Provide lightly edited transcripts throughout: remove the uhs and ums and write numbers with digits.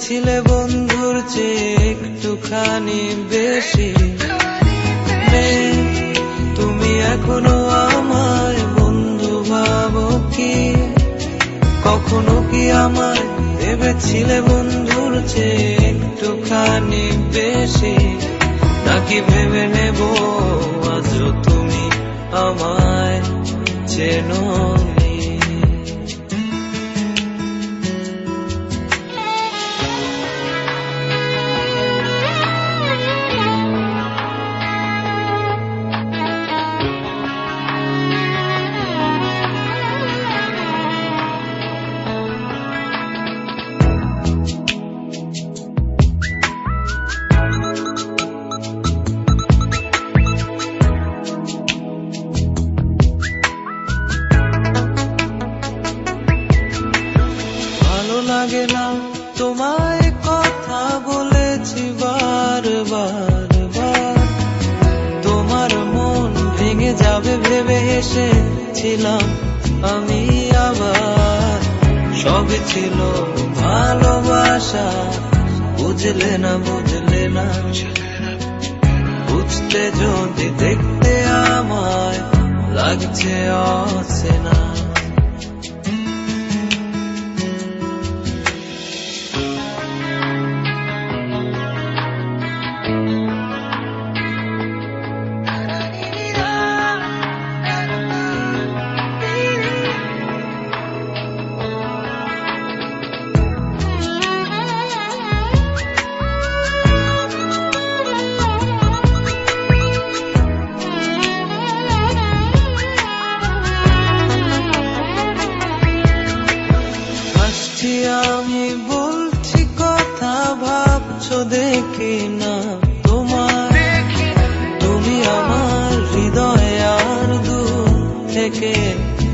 ভেবেছিলে বন্ধুর চেয়ে একটুখানি বেশি। তুমি এখনো আমায় বন্ধু ভাবো কি? কখনো কি আমায় ভেবেছিলে বন্ধুর চেয়ে একটুখানি বেশি? নাকি ভেবে নেব আজও তুমি আমায় চেনো? লাগে না তোমায় কথা বলেছি বারবার, তোমার মন ভেঙে যাবে ভেবে হেসেছিলাম আমি আবার। সবই ছিল ভালোবাসা, বুঝলে না বুঝলে না, বুঝতে যদি দেখতে আমায় লাগছে অচেনা। আমি বলছি কথা ভাবছো দেখি না তোমার, তুমি আমার হৃদয়ে আর দূর থেকে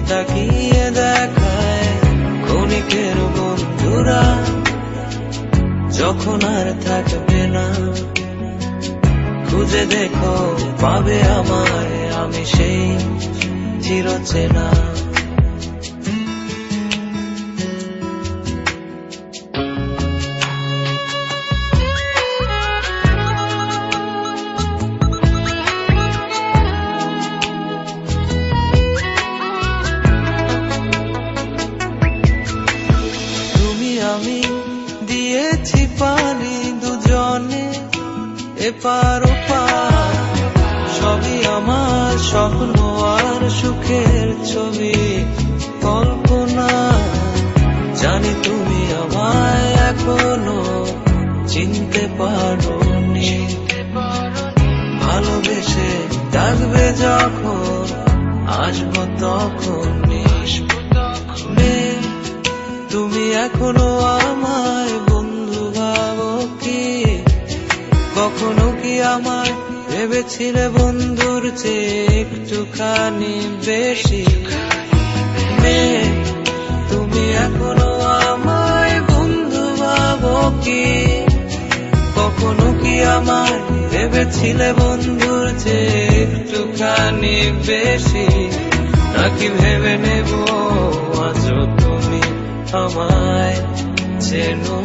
তাকিয়ে দেখায় ক্ষণিকের বন্ধুরা যখন আর থাকবে না। খুঁজে দেখো পাবে আমায়, আমি সেই চিরচেনা। আমি দিয়েছি পানি দুজনে এপার ওপার, সবই আমার স্বপ্ন আর সুখের ছবি কল্পনা। জানি তুমি আমায় এখনো চিনতে পারোনি, ভালোবেসে ডাকবে যখন আসবো তখনই। তুমি এখনো আমায় বন্ধু ভাবো কি? কখনো কি আমায় ভেবেছিলে বন্ধুর চেয়ে একটুখানি বেশি? তুমি এখনো আমায় বন্ধু ভাবো কি? কখনো কি আমায় ভেবেছিলে বন্ধুর চেয়ে একটুখানি বেশি? নাকি ভেবে নেব আজও তুমি আমায় চেনো?